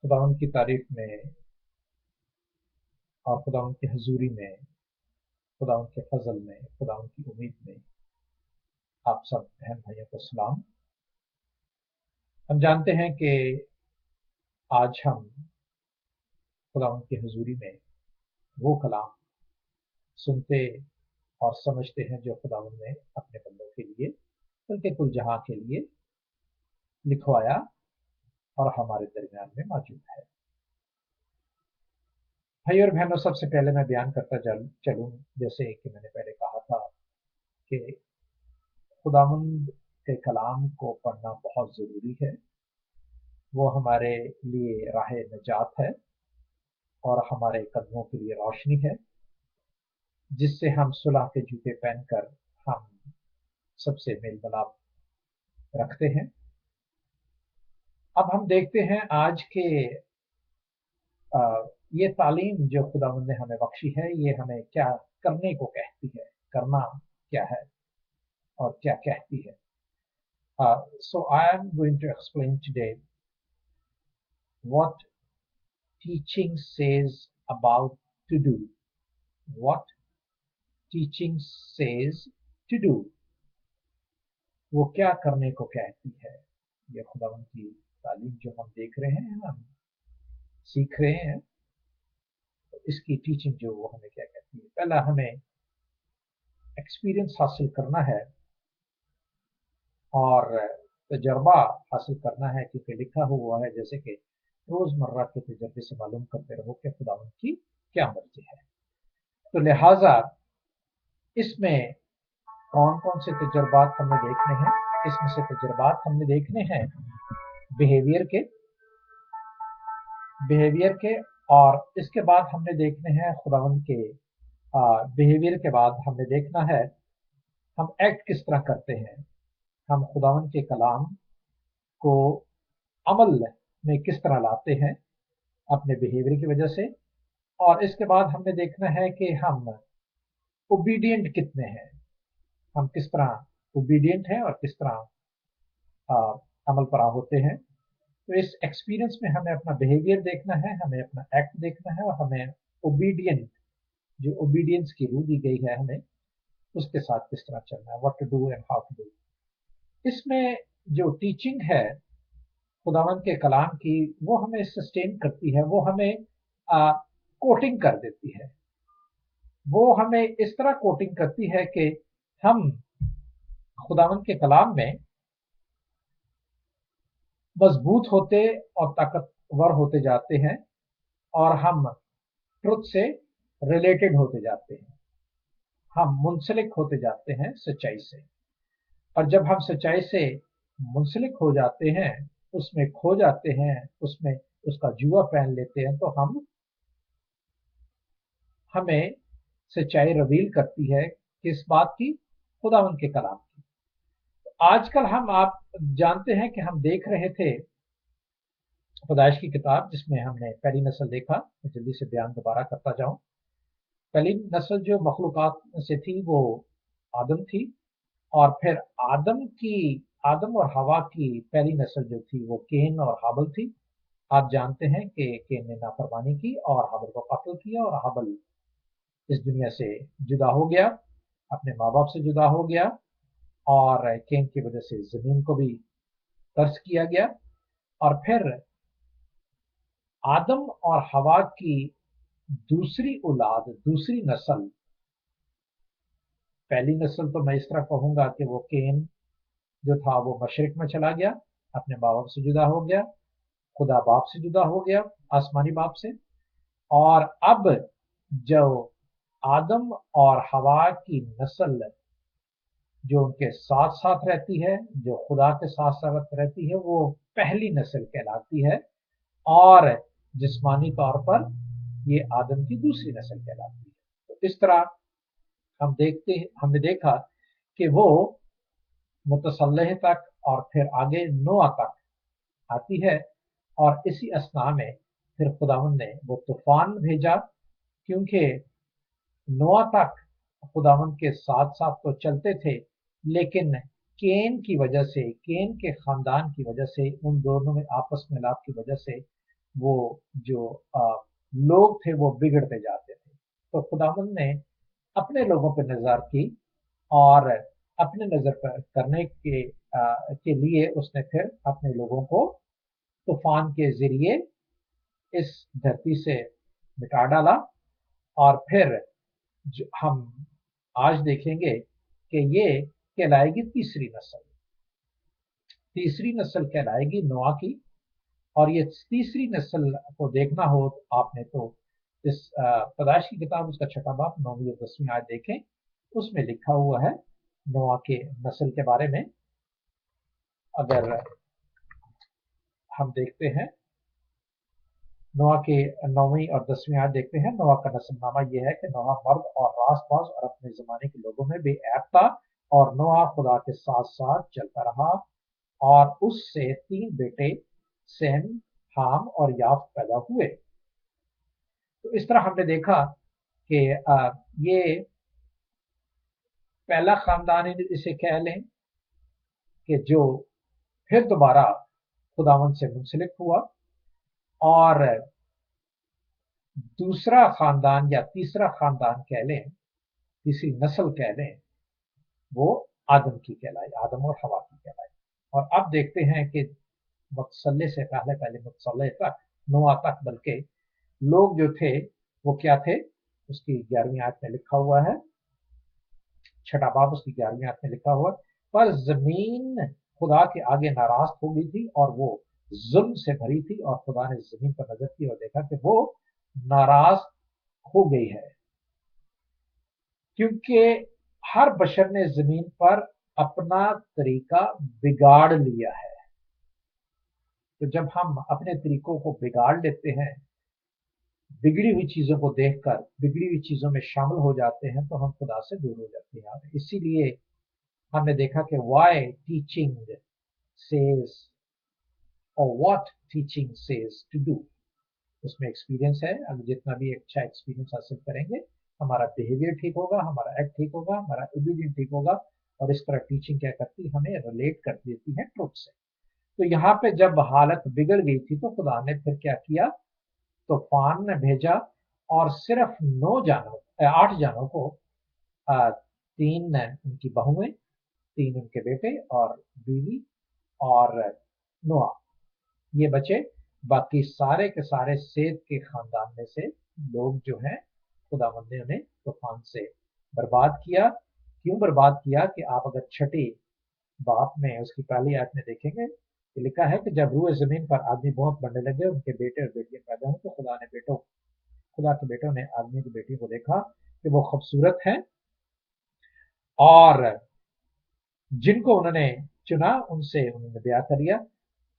खुदावंद की तारीफ में और खुदावंद की हजूरी में, खुदावंद के फजल में, खुदावंद की उम्मीद में आप सब बहन भाइयों को सलाम। हम जानते हैं कि आज हम खुदावंद की हजूरी में वो कलाम सुनते और समझते हैं जो खुदावंद ने अपने बंदों के लिए बल्कि कुल जहां के लिए लिखवाया और हमारे दरमियान में मौजूद है। भाई और बहनों, सबसे पहले मैं बयान करता चलूं जैसे कि मैंने पहले कहा था कि खुदावंद के कलाम को पढ़ना बहुत ज़रूरी है। वो हमारे लिए राह निजात है और हमारे कदमों के लिए रोशनी है, जिससे हम सुलह के जूते पहनकर हम सबसे मेल मिलाप रखते हैं। अब हम देखते हैं आज के ये तालीम जो खुदावंद ने हमें बख्शी है, ये हमें क्या करने को कहती है, करना क्या है और क्या कहती है। So I am going to explain today what teaching says about to do. What teaching says to do. वो क्या करने को कहती है। ये खुदावंद की तालीम जो हम देख रहे हैं, हम सीख रहे हैं, तो इसकी टीचिंग जो वो हमें क्या कहती है। पहला हमें एक्सपीरियंस हासिल करना है और तजर्बा हासिल करना है, क्योंकि लिखा हुआ है जैसे कि रोजमर्रा के तजर्बे से मालूम करते रहो कि खुदावंद की क्या मर्जी है। तो लिहाजा इसमें कौन कौन से तजर्बात हमने देखने हैं। इसमें से तजर्बात हमने देखने हैं बिहेवियर के और इसके बाद हमने देखने हैं खुदावंद के बिहेवियर के बाद हमने देखना है हम एक्ट किस तरह करते हैं, हम खुदावंद के कलाम को अमल में किस तरह लाते हैं अपने बिहेवियर की वजह से। और इसके बाद हमने देखना है कि हम ओबीडियंट कितने हैं, हम किस तरह ओबीडियंट हैं और किस तरह अमल परा होते हैं। तो इस एक्सपीरियंस में हमें अपना बिहेवियर देखना है, हमें अपना एक्ट देखना है और हमें ओबीडियंट, जो ओबीडियंस की रूह दी गई है, हमें उसके साथ किस तरह चलना है, what to do and how to do. इसमें जो टीचिंग है खुदावंद के कलाम की, वो हमें सस्टेन करती है, वो हमें कोटिंग कर देती है, वो हमें इस तरह कोटिंग करती है कि हम खुदावंद के कलाम में मजबूत होते और ताकतवर होते जाते हैं और हम ट्रुथ से रिलेटेड होते जाते हैं, हम मुंसलिक होते जाते हैं सच्चाई से। और जब हम सच्चाई से मुंसलिक हो जाते हैं, उसमें खो जाते हैं, उसमें उसका जुआ पहन लेते हैं, तो हमें सच्चाई रिवील करती है किस बात की, खुदावंद के कलाम की। आजकल आप जानते हैं कि हम देख रहे थे पैदाइश की किताब, जिसमें हमने पहली नस्ल देखा। जल्दी से बयान दोबारा करता जाऊं। पहली नस्ल जो मखलूकात से थी वो आदम थी, और फिर आदम और हवा की पहली नस्ल जो थी वो केन और हाबल थी। आप जानते हैं कि केन ने नाफरमानी की और हाबल को कत्ल किया, और हाबल इस दुनिया से जुदा हो गया, अपने माँ बाप से जुदा हो गया, और केन की वजह से जमीन को भी तर्स किया गया। और फिर आदम और हवा की दूसरी औलाद, दूसरी नस्ल, पहली नस्ल तो मैं इस तरह कहूंगा कि वो केन जो था वो मशरिक में चला गया, अपने माँ बाप से जुदा हो गया, खुदा बाप से जुदा हो गया, आसमानी बाप से। और अब जो आदम और हवा की नस्ल जो उनके साथ साथ रहती है, जो खुदा के साथ साथ रहती है, वो पहली नस्ल कहलाती है, और जिस्मानी तौर पर ये आदम की दूसरी नस्ल कहलाती है। तो इस तरह हमने देखा कि वो मुतसल्लह तक और फिर आगे नोआ तक आती है, और इसी असना में फिर खुदावंद ने वो तूफान भेजा, क्योंकि नोआ तक खुदावंद के साथ साथ तो चलते थे, लेकिन केन की वजह से, केन के खानदान की वजह से, उन दोनों में आपस में लाभ की वजह से वो जो लोग थे वो बिगड़ते जाते थे। तो खुदावंद ने अपने लोगों पर नजर की और अपने नजर पर करने के लिए उसने फिर अपने लोगों को तूफान के जरिए इस धरती से मिटा डाला। और फिर हम आज देखेंगे कि ये कहलाएगी तीसरी नस्ल। तीसरी नस्ल कहलाएगी नोआ की। और ये तीसरी नस्ल को देखना हो तो आपने तो इस पैदाइश की किताब उसका छठा बाब 9वीं और 10वीं आयत देखें, उसमें लिखा हुआ है नोआ के नस्ल के बारे में। अगर हम देखते हैं नोआ के 9वीं और 10वीं आयत देखते हैं, नोआ का नस्लनामा यह है कि नोआ मर्द और रासबाज और अपने जमाने के लोगों में बेऐब था, और नोआ खुदा के साथ साथ चलता रहा, और उससे 3 बेटे सेम, हाम और याफ पैदा हुए। तो इस तरह हमने देखा कि ये पहला खानदान इसे कह लें कि जो फिर दोबारा खुदावन से मुंसलिक हुआ, और दूसरा खानदान या तीसरा खानदान कह लें, तीसरी नस्ल कह लें, वो आदम की कहलाई, आदम और हवा की कहलाई। और अब देखते हैं कि मुतसल्ले से पहले पहले मुतसल्ले तक, नोआ तक, बल्कि लोग जो थे वो क्या थे, उसकी 11वीं आयत में लिखा हुआ है, छठा बाब उसकी 11वीं आयत में लिखा हुआ, पर जमीन खुदा के आगे नाराज हो गई थी और वो जुल्म से भरी थी, और खुदा ने जमीन पर नजर की और देखा कि वो नाराज हो गई है, क्योंकि हर बशर ने जमीन पर अपना तरीका बिगाड़ लिया है। तो जब हम अपने तरीकों को बिगाड़ लेते हैं, बिगड़ी हुई चीजों को देखकर बिगड़ी हुई चीजों में शामिल हो जाते हैं, तो हम खुदा से दूर हो जाते हैं। इसीलिए हमने देखा कि वाई टीचिंग सेज और what teaching says to do, उसमें एक्सपीरियंस है। अगर जितना भी अच्छा एक्सपीरियंस हासिल करेंगे, हमारा बिहेवियर ठीक होगा, हमारा एक्ट ठीक होगा, हमारा ओबीडियंस ठीक होगा। और इस तरह टीचिंग क्या करती है, हमें रिलेट कर देती है ट्रुथ से। तो यहाँ पे जब हालत बिगड़ गई थी, तो खुदा ने फिर क्या किया, तूफान ने भेजा, और सिर्फ 8 जानों को, 3 उनकी बहुएं, 3 उनके बेटे और बीवी और नोआ, ये बचे। बाकी सारे के सारे सेत के खानदान में से लोग जो हैं, खुदावंद ने उन्हें तूफान से बर्बाद किया। क्यों बर्बाद किया कि आप अगर छठी बाप में उसकी पहली आयत में देखेंगे, तो लिखा है कि जब रूए जमीन पर आदमी बहुत बढ़ने लगे, उनके बेटे और बेटियां पैदा हुए, तो खुदा के बेटों ने आदमी की बेटी को देखा कि वो खूबसूरत है, और जिनको उन्होंने चुना उनसे उन्होंने ब्याह कर लिया।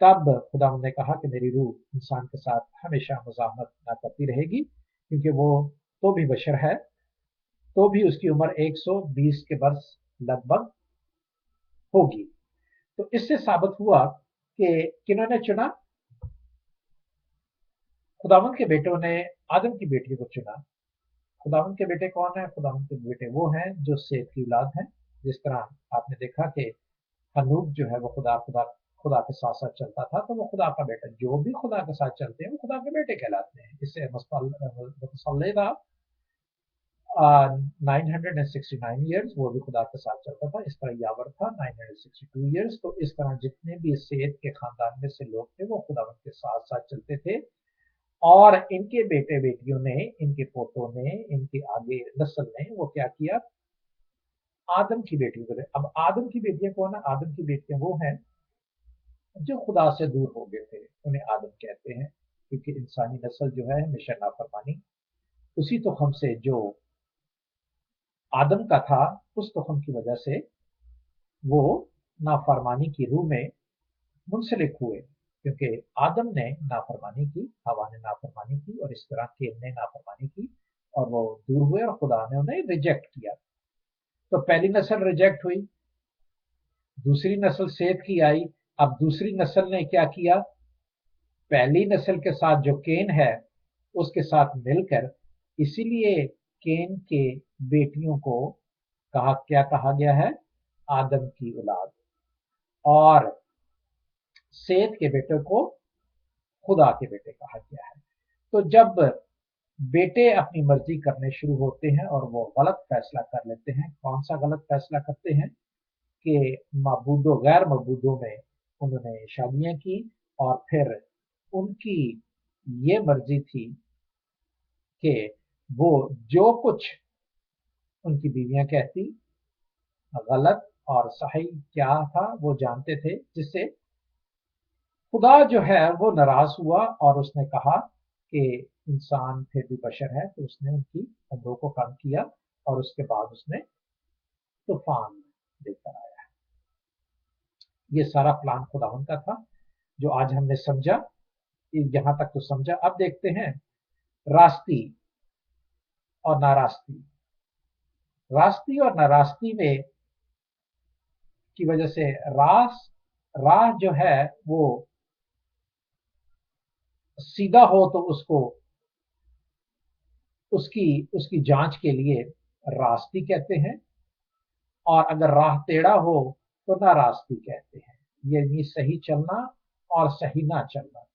तब खुदा ने कहा कि मेरी रूह इंसान के साथ हमेशा मज़ाहमत ना करती रहेगी, क्योंकि वो तो भी बशर है, तो भी उसकी उम्र 120 के बरस लगभग होगी। तो इससे साबित हुआ कि किन्होंने चुना, खुदावंद के बेटों ने आदम की बेटी को चुना। खुदावंद के बेटे कौन है? खुदावंद के बेटे वो हैं जो सेत की औलाद हैं। जिस तरह आपने देखा कि हनूक जो है वो खुदा खुदा खुदा के साथ साथ चलता था, तो वो खुदा का बेटा, जो भी खुदा के साथ चलते हैं वो खुदा के बेटे कहलाते हैं। इससे मुतसल्लेदा 969 ईयर्स वो भी खुदा के साथ चलता था। इस तरह यावर था 962 ईयर्स। तो इस तरह जितने भी सेत के खानदान में से लोग थे वो खुदावंद के साथ साथ चलते थे, और इनके बेटे बेटियों ने, इनके पोतों ने, इनके आगे नस्ल ने वो क्या किया, आदम की बेटियों को। अब आदम की बेटियां कौन है? आदम की बेटियां वो हैं जो खुदा से दूर हो गए थे, उन्हें आदम कहते हैं, क्योंकि इंसानी नस्ल जो है हमेशा नाफरमानी, उसी तुखम से जो आदम का था, उस तुखम की वजह से वो नाफरमानी की रूह में मुंसलिक हुए, क्योंकि आदम ने नाफरमानी की, हवा ने नाफरमानी की, और इस तरह केन ने नाफरमानी की, और वो दूर हुए और खुदा ने उन्हें रिजेक्ट किया। तो पहली नस्ल रिजेक्ट हुई, दूसरी नस्ल सेत की आई। अब दूसरी नस्ल ने क्या किया, पहली नस्ल के साथ जो केन है उसके साथ मिलकर, इसीलिए केन के बेटियों को क्या कहा गया है? आदम की औलाद। और सेत के बेटों को खुदा के बेटे कहा गया है। तो जब बेटे अपनी मर्जी करने शुरू होते हैं और वो गलत फैसला कर लेते हैं, कौन सा गलत फैसला करते हैं कि मबूदों गैर मबूदों में उन्होंने शादियां की, और फिर उनकी ये मर्जी थी कि वो जो कुछ उनकी बीवियां कहती गलत और सही क्या था वो जानते थे, जिससे खुदा जो है वो नाराज हुआ और उसने कहा कि इंसान फिर भी बशर है, तो उसने उनकी उम्रों को कम किया और उसके बाद उसने तूफान लेकर आया। ये सारा प्लान खुदावन का था जो आज हमने समझा। यहां तक तो समझा। अब देखते हैं रास्ती और नारास्ती। रास्ती और नारास्ती में की वजह से राह जो है वो सीधा हो तो उसको उसकी उसकी जांच के लिए रास्ती कहते हैं, और अगर राह टेढ़ा हो तो नारास्ती कहते हैं। यानी सही चलना और सही ना चलना।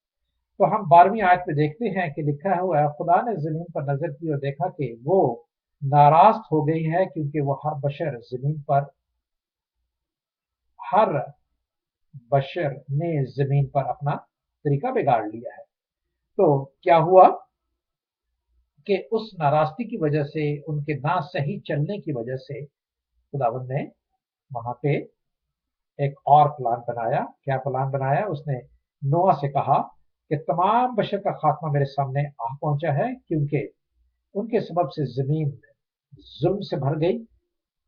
तो हम 12वीं आयत में देखते हैं कि लिखा हुआ है, खुदा ने जमीन पर नजर की और देखा कि वो नाराज हो गई है, क्योंकि वो हर बशर ने जमीन पर अपना तरीका बिगाड़ लिया है। तो क्या हुआ कि उस नाराजगी की वजह से, उनके ना सही चलने की वजह से, खुदावंद ने वहां पे एक और प्लान बनाया। क्या प्लान बनाया? उसने नोआ से कहा कि तमाम बशर का खात्मा मेरे सामने आ पहुंचा है, क्योंकि उनके सबब से जमीन जुल्म से भर गई।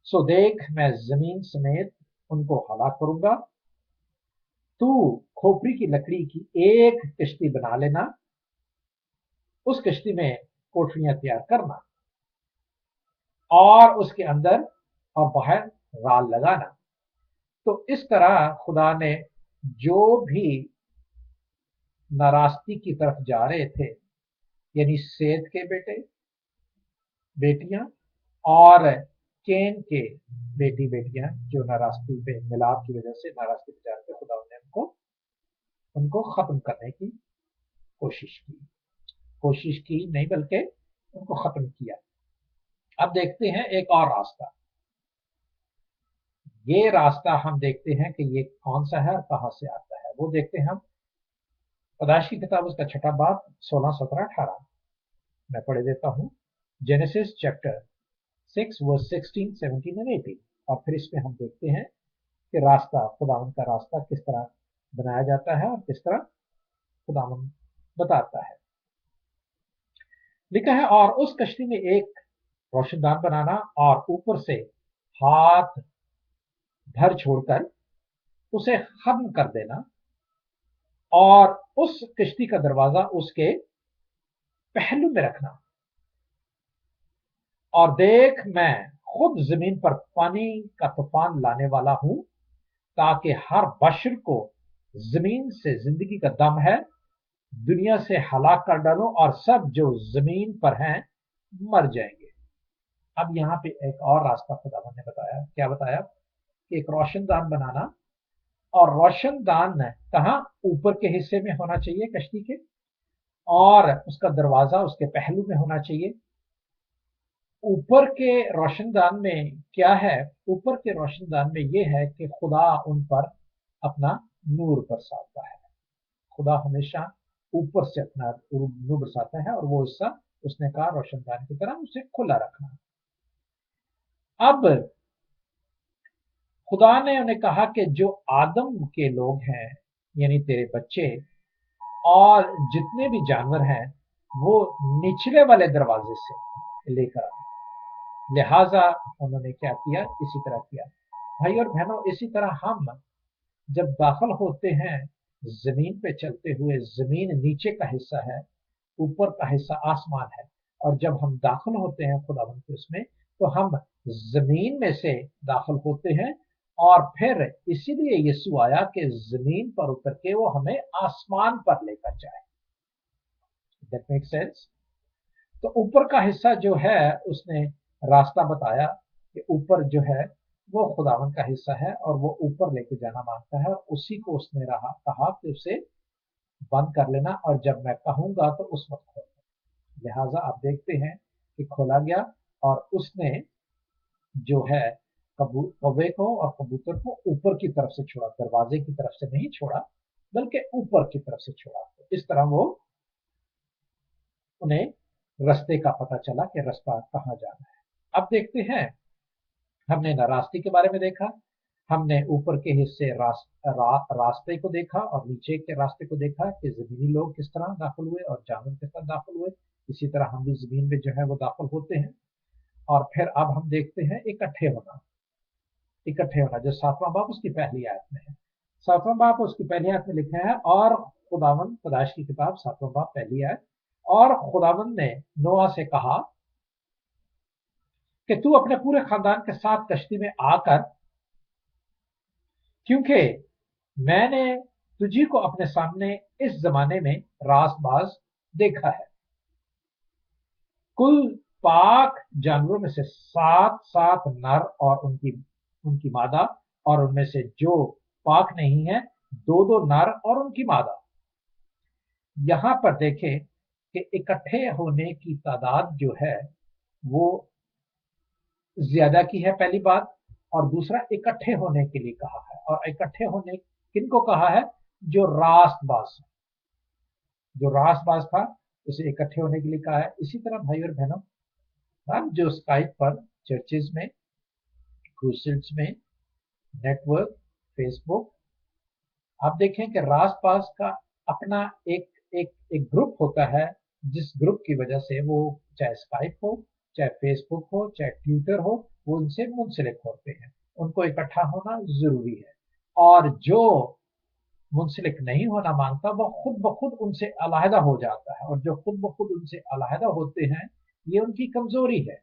सो देख, मैं जमीन समेत उनको हलाक करूंगा। तू खोपड़ी की लकड़ी की एक कश्ती बना लेना, उस कश्ती में कोठरियां तैयार करना और उसके अंदर और बाहर राल लगाना। तो इस तरह खुदा ने जो भी नाराजगी की तरफ जा रहे थे, यानी सेत के बेटे बेटियां और केन के बेटी बेटियां जो नाराजगी पे मिलाप की वजह से नाराजगी पे जा रहे थे, खुदा ने उनको खत्म करने की कोशिश की नहीं बल्कि उनको खत्म किया। अब देखते हैं एक और रास्ता। ये रास्ता हम देखते हैं कि ये कौन सा है और कहां से आता है। वो देखते हैं हम पैदाइश की किताब उसका 6 बाब 16, 17, 18 मैं पढ़े देता हूं। Genesis chapter 6 verse 16, 17 and 18। और फिर इसमें हम देखते हैं कि रास्ता, खुदावन का रास्ता किस तरह बनाया जाता है और किस तरह खुदावन बताता है। लिखा है, और उस कश्ती में एक रोशनदान बनाना और ऊपर से हाथ भर छोड़कर उसे खत्म कर देना, और उस कश्ती का दरवाजा उसके पहलू में रखना। और देख, मैं खुद जमीन पर पानी का तूफान लाने वाला हूं, ताकि हर बशर को जमीन से जिंदगी का दम है दुनिया से हलाक कर डालूं, और सब जो जमीन पर हैं मर जाएंगे। अब यहाँ पे एक और रास्ता खुदावन ने बताया। क्या बताया? कि एक रोशनदान बनाना, और रोशनदान कहाँ? ऊपर के हिस्से में होना चाहिए कश्ती के, और उसका दरवाजा उसके पहलू में होना चाहिए। ऊपर के रोशनदान में क्या है? ऊपर के रोशनदान में यह है कि खुदा उन पर अपना नूर बरसाता है। खुदा हमेशा ऊपर से अपना नूर बरसाता है, और वो हिस्सा उसने कहा रोशनदान की तरह उसे खुला रखना। अब खुदा ने उन्हें कहा कि जो आदम के लोग हैं, यानी तेरे बच्चे और जितने भी जानवर हैं, वो निचले वाले दरवाजे से लेकर आए। लिहाजा उन्होंने क्या किया? इसी तरह किया। भाई और बहनों, इसी तरह हम जब दाखिल होते हैं जमीन पे चलते हुए, जमीन नीचे का हिस्सा है, ऊपर का हिस्सा आसमान है। और जब हम दाखिल होते हैं खुदावंद के उसमें, तो हम जमीन में से दाखिल होते हैं, और फिर इसीलिए यीशु आया कि जमीन पर उतर के वो हमें आसमान पर लेकर जाए। That make sense? तो ऊपर का हिस्सा जो है उसने रास्ता बताया कि ऊपर जो है वो खुदावन का हिस्सा है, और वो ऊपर लेके जाना मांगता है। उसी को उसने कहा कि उसे बंद कर लेना और जब मैं कहूंगा तो उस वक्त खोलना। लिहाजा आप देखते हैं कि खोला गया और उसने जो है कौवे को और कबूतर को ऊपर की तरफ से छोड़ा, दरवाजे की तरफ से नहीं छोड़ा बल्कि ऊपर की तरफ से छोड़ा। तो इस तरह वो उन्हें रास्ते का पता चला कि रास्ता कहाँ जाना है। अब देखते हैं, हमने नाराजगी के बारे में देखा, हमने ऊपर के हिस्से रास्ते को देखा और नीचे के रास्ते को देखा कि जमीनी लोग किस तरह दाखिल हुए और जानवर किस तरह दाखिल हुए। इसी तरह हम भी जमीन में जो है वो दाखिल होते हैं। और फिर अब हम देखते हैं इकट्ठे होना। इकट्ठे होना जो 7वां बाब उसकी पहली आयत में है। 7वां बाब उसकी पहली आयत में लिखा है, और खुदावंद पैदाइश की किताब 7वां बाब पहली आयत, और खुदावंद ने नोआ से कहा कि तू अपने पूरे खानदान के साथ कश्ती में आकर, क्योंकि मैंने तुझी को अपने सामने इस जमाने में रासबाज देखा है। कुल पाक जानवरों में से 7 नर और उनकी मादा, और उनमें से जो पाक नहीं है 2 नर और उनकी मादा। यहां पर देखें कि इकट्ठे होने की तादाद जो है वो ज्यादा की है, पहली बात। और दूसरा, इकट्ठे होने के लिए कहा है, और इकट्ठे होने किनको कहा है? जो रास्तबाज, जो रास्तबाज था उसे इकट्ठे होने के लिए कहा है। इसी तरह भाई और बहनों, हम जो स्काइप पर चर्चेज में, क्रूसेड्स में, नेटवर्क, फेसबुक, आप देखें कि रास्तबाज का अपना एक एक एक ग्रुप होता है, जिस ग्रुप की वजह से वो चाहे स्काइप हो, चाहे फेसबुक हो, चाहे ट्विटर हो, वो उनसे मुंसलिक होते हैं। उनको इकट्ठा होना जरूरी है। और जो मुंसलिक नहीं होना मांगता वो खुद ब खुद उनसे अलहदा हो जाता है, और जो खुद ब खुद उनसे अलहदा होते हैं ये उनकी कमजोरी है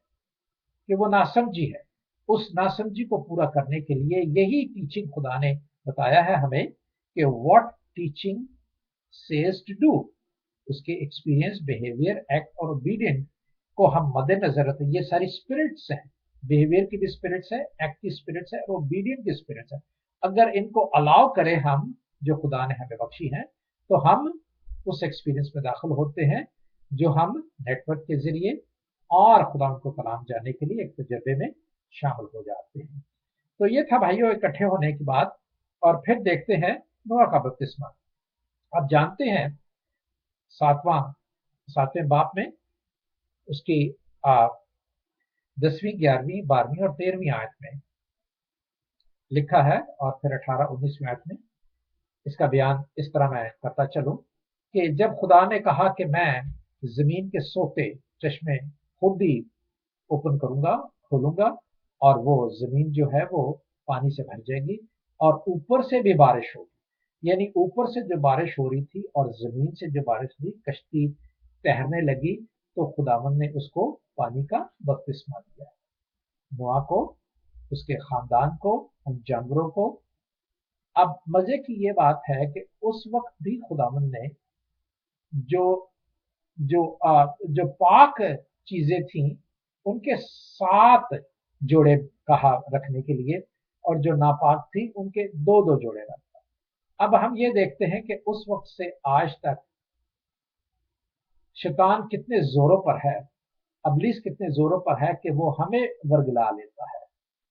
कि वो नासमझी है। उस नासमझी को पूरा करने के लिए यही टीचिंग खुदा ने बताया है हमें कि what teaching says to do. उसके एक्सपीरियंस, बिहेवियर, एक्ट और ओबीडियंट को हम मद्देनजर रखते हैं। ये सारी स्पिरिट्स हैं, बिहेवियर की भी स्पिरिट्स है, एक्ट की स्पिरिट्स है और ओबीडियंट की स्पिरिट्स है। अगर इनको अलाउ करें हम, जो खुदा ने हमें बख्शी है, तो हम उस एक्सपीरियंस में दाखिल होते हैं जो हम नेटवर्क के जरिए और खुदा को कलाम जानने के लिए एक तजर्बे में शामिल हो जाते हैं। तो ये था भाइयों इकट्ठे होने की बात। और फिर देखते हैं नोआ का बपतिस्मा। आप जानते हैं 7वें बाप में उसकी 10वीं, 11वीं, 12वीं और 13वीं आयत में लिखा है, और फिर 18, 19वीं आयत में इसका बयान इस तरह मैं करता चलूं कि जब खुदा ने कहा कि मैं जमीन के सोते चश्मे खुद ही ओपन करूंगा, खोलूंगा, और वो जमीन जो है वो पानी से भर जाएगी और ऊपर से भी बारिश होगी। यानी ऊपर से जो बारिश हो रही थी और जमीन से जो बारिश हुई, कश्ती तैरने लगी, तो खुदावन ने उसको पानी का बपतिस्मा दिया, नोआ को, उसके खानदान को, उन जानवरों को। अब मजे की ये बात है कि उस वक्त भी खुदावन ने जो जो पाक चीजें थी उनके 7 जोड़े कहा रखने के लिए, और जो नापाक थी उनके 2-2 जोड़े रखा। अब हम ये देखते हैं कि उस वक्त से आज तक शैतान कितने जोरों पर है, अबलीस कितने जोरों पर है कि वो हमें वर्गला लेता है।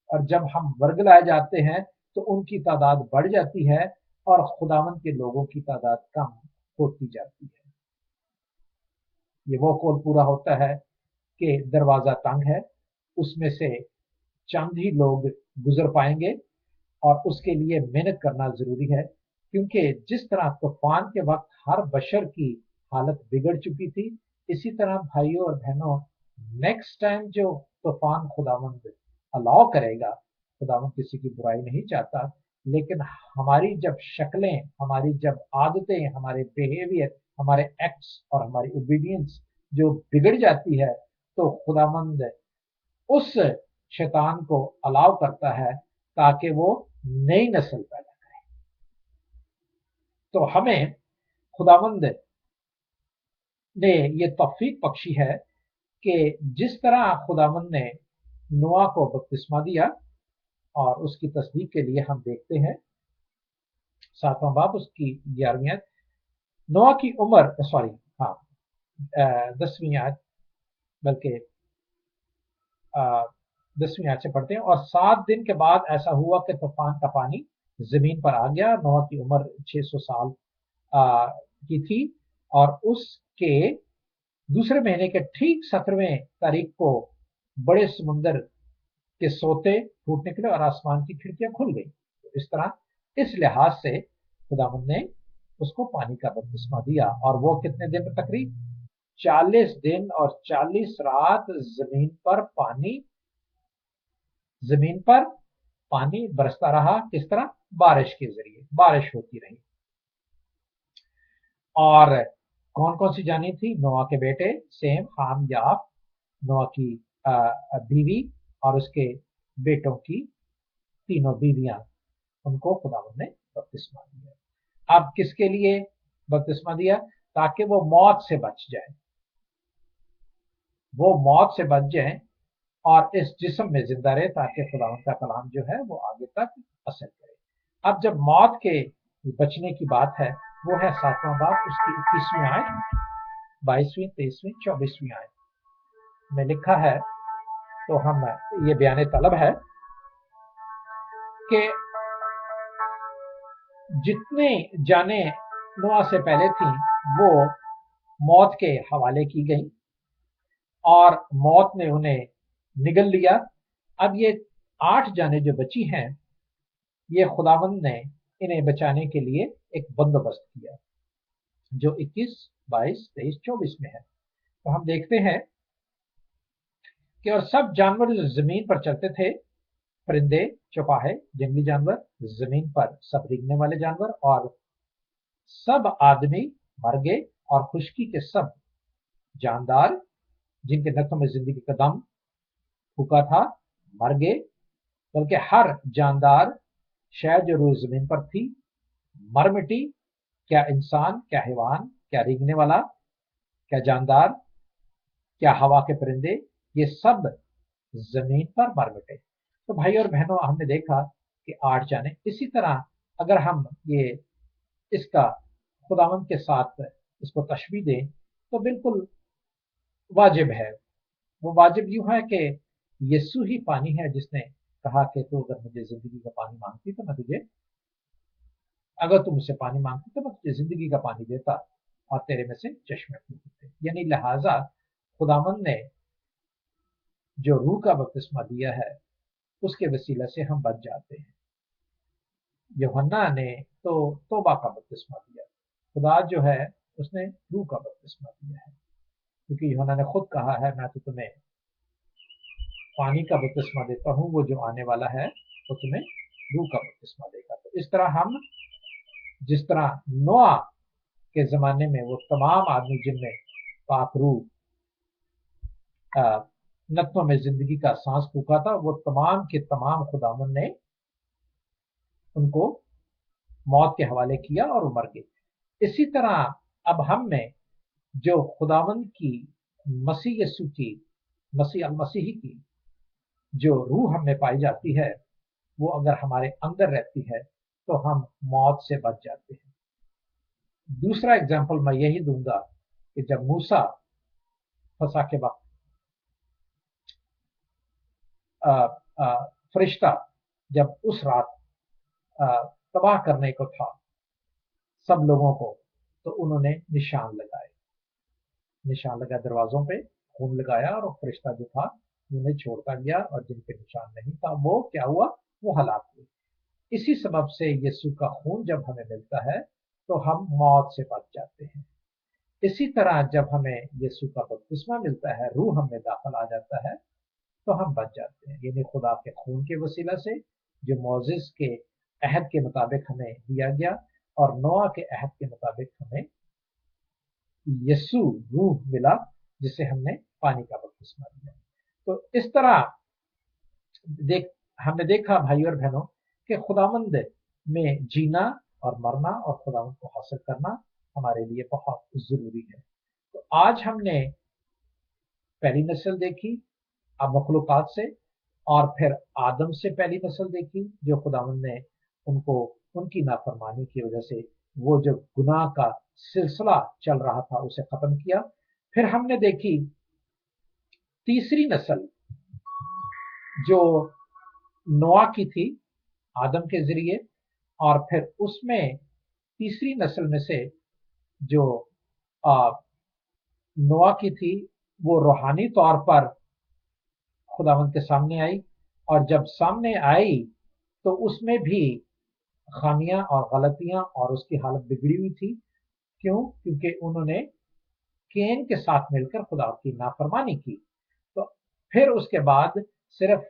और जब हम वर्गलाए जाते हैं तो उनकी तादाद बढ़ जाती है और खुदावंद के लोगों की तादाद कम होती जाती है। ये वो कौल पूरा होता है कि दरवाजा तंग है, उसमें से चंद ही लोग गुजर पाएंगे, और उसके लिए मेहनत करना जरूरी है। क्योंकि जिस तरह तूफान के वक्त हर बशर की हालत बिगड़ चुकी थी, इसी तरह भाइयों और बहनों नेक्स्ट टाइम जो तूफान खुदावंद अलाउ करेगा, खुदावंद किसी की बुराई नहीं चाहता, लेकिन हमारी जब शक्लें, हमारी जब आदतें, हमारे बिहेवियर, हमारे एक्ट्स और हमारी ओबीडियंस जो बिगड़ जाती है, तो खुदावंद उस शैतान को अलाउ करता है ताकि वो नई नस्ल पैदा करे। तो हमें खुदावंद ने ये तौफीक बख्शी है कि जिस तरह खुदावंद ने नोआ को बपतिस्मा दिया, और उसकी तस्दीक के लिए हम देखते हैं 7वां बाब उसकी 11वीं आयत, नोआ की उम्र, सॉरी, हाँ, 10वीं आयत, बल्कि 10वीं आयत से पढ़ते हैं। और 7 दिन के बाद ऐसा हुआ कि तूफान का पानी जमीन पर आ गया। नोआ की उम्र 600 साल की थी, और उसके दूसरे महीने के ठीक 17वें तारीख को बड़े समुंदर के सोते फूट निकले और आसमान की खिड़कियां खुल गई। तो इस तरह, इस लिहाज से खुदावंद ने उसको पानी का बपतिस्मा दिया। और वो कितने दिन तकरीब 40 दिन और 40 रात जमीन पर पानी बरसता रहा। किस तरह? बारिश के जरिए बारिश होती रही। और कौन कौन सी जानी थी? नोआ के बेटे सेम, हाम, याफ, नोआ की बीवी और उसके बेटों की तीनों बीवियां, उनको खुदावंद ने बपतिस्मा दिया। अब किसके लिए बपतिस्मा दिया? ताकि वो मौत से बच जाए, वो मौत से बच जाए और इस जिस्म में जिंदा रहे, ताकि खुदावंद का कलाम जो है वो आगे तक असर करे। अब जब मौत के बचने की बात है, वो है 7वां बाब, उसकी 21वीं आयत, 22वीं, 23वीं, 24वीं आयत में लिखा है। तो हम, ये बयान तलब है कि जितने जाने नोआ से पहले थी वो मौत के हवाले की गई और मौत ने उन्हें निगल लिया। अब ये 8 जाने जो बची हैं, ये खुदावंद ने इन्हें बचाने के लिए एक बंदोबस्त किया, जो 21, 22, 23, 24 में है। तो हम देखते हैं कि और सब जानवर जो जमीन पर चलते थे, परिंदे, चौपाहे, जंगली जानवर, जमीन पर सब रेंगने वाले जानवर, और सब आदमी मर गए, और खुशकी के सब जानदार जिनके नथों में जिंदगी का दम फूका था, मर गए। बल्कि हर जानदार शय जो रोज जमीन पर थी मर मिटी, क्या इंसान, क्या हैवान, क्या रेंगने वाला, क्या जानदार, क्या हवा के परिंदे, ये सब जमीन पर मर मिटे। तो भाई और बहनों, हमने देखा कि 8 जाने। इसी तरह अगर हम ये इसका खुदावंद के साथ इसको तशबीह दें, तो बिल्कुल वाजिब है। वो वाजिब यूं है कि यीशु ही पानी है जिसने कहा कि तू अगर मुझे जिंदगी का पानी मांगती तो मैं तुझे, अगर तू मुझसे पानी मांगती तो मैं तुझे जिंदगी का पानी देता और तेरे में से चश्मे फूटते। यानी लिहाजा खुदावंद ने जो रूह का बपतिस्मा दिया है, उसके वसीला से हम बच जाते हैं। यूहन्ना ने तो तौबा का बपतिस्मा दिया, खुदा जो है उसने रूह का बपतिस्मा दिया है, क्योंकि यूहन्ना ने खुद कहा है, मैं तो तुम्हें पानी का बपतिस्मा देता हूँ, वो जो आने वाला है वो तुम्हें रूह का बपतिस्मा देगा। तो इस तरह हम, जिस तरह नोआ के जमाने में वो तमाम आदमी जिनमें पाक रूह नत्नों में जिंदगी का सांस फूका था, वो तमाम के तमाम खुदावन ने उनको मौत के हवाले किया और वो मर गए। इसी तरह अब हम में जो खुदावंद की, मसीह यीशु की, मसीह अल मसीह की जो रूह हमें पाई जाती है, वो अगर हमारे अंदर रहती है तो हम मौत से बच जाते हैं। दूसरा एग्जाम्पल मैं यही दूंगा कि जब मूसा फसा के वक्त फरिश्ता जब उस रात तबाह करने को था सब लोगों को, तो उन्होंने निशान लगाए दरवाजों पे, खून लगाया, और फरिश्ता जो था उन्हें छोड़ता गया, और जिनके निशान नहीं था वो क्या हुआ? वो हलाक हुए। इसी सबब से यीशु का खून जब हमें मिलता है तो हम मौत से बच जाते हैं। इसी तरह जब हमें यीशु का बपतिस्मा मिलता है, रूह हमें दाखिल आ जाता है, तो हम बच जाते हैं। यानी खुदा के खून के वसीला से जो मोजिस के अहद के मुताबिक हमें दिया गया, और नोआ के अहद के मुताबिक हमें यीशु रूह मिला, जिसे हमने पानी का बपतिस्मा दिया। तो इस तरह हमने देखा भाई और बहनों कि खुदावंद में जीना और मरना और खुदावंद को हासिल करना हमारे लिए बहुत जरूरी है। तो आज हमने पहली नस्ल देखी अब मखलूकात से, और फिर आदम से पहली नस्ल देखी जो खुदावंद ने उनको उनकी नाफरमानी की वजह से वो जो गुनाह का सिलसिला चल रहा था उसे खत्म किया। फिर हमने देखी तीसरी नस्ल जो नोआ की थी, आदम के जरिए, और फिर उसमें तीसरी नस्ल में से जो नोआ की थी वो रूहानी तौर पर खुदावंद के सामने आई, और जब सामने आई तो उसमें भी खामियां और गलतियां और उसकी हालत बिगड़ी हुई थी। क्यों? क्योंकि उन्होंने केन के साथ मिलकर खुदा की नाफरमानी की। तो फिर उसके बाद सिर्फ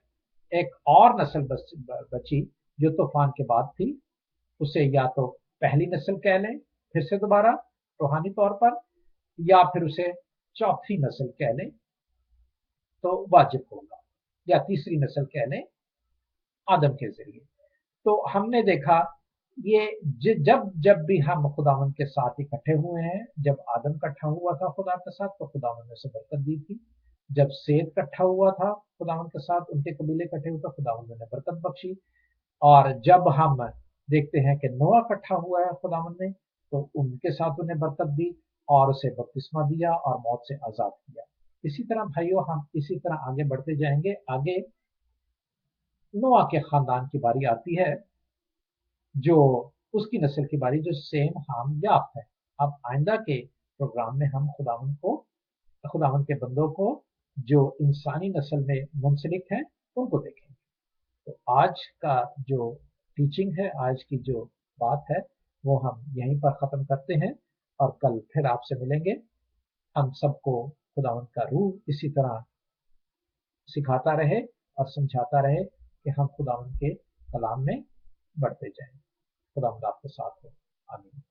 एक और नस्ल बची जो तूफान के बाद थी। उसे या तो पहली नस्ल कह लें फिर से दोबारा रूहानी तौर पर, या फिर उसे चौथी नस्ल कह लें तो वाजिब होगा, या तीसरी नस्ल कह लें आदम के जरिए। तो हमने देखा ये जब जब भी हम खुदावंद के साथ इकट्ठे हुए हैं, जब आदम इकट्ठा हुआ था खुदा के साथ तो खुदावंद ने उसे बरकत दी थी। जब सेत इकट्ठा हुआ था खुदावंद के साथ, उनके कबीले इकट्ठे हुए तो खुदावंद ने बरकत बख्शी। और जब हम देखते हैं कि नोआ इकट्ठा हुआ है खुदावंद ने, तो उनके साथ उन्हें बरकत दी और उसे बपतिस्मा दिया और मौत से आजाद किया। इसी तरह भाइयों हम इसी तरह आगे बढ़ते जाएंगे। आगे नोआ के खानदान की बारी आती है, जो उसकी नस्ल की बारी जो सेम हाम याफ है। अब आइंदा के प्रोग्राम में हम खुदावन के बंदों को जो इंसानी नस्ल में मुंसलिक हैं उनको देखेंगे। तो आज का जो टीचिंग है, आज की जो बात है, वो हम यहीं पर ख़त्म करते हैं और कल फिर आपसे मिलेंगे। हम सबको खुदावन का रूह इसी तरह सिखाता रहे और समझाता रहे कि हम खुदावन के कलाम में बढ़ते जाएं। खुदावंद आपके साथ हो। आमीन।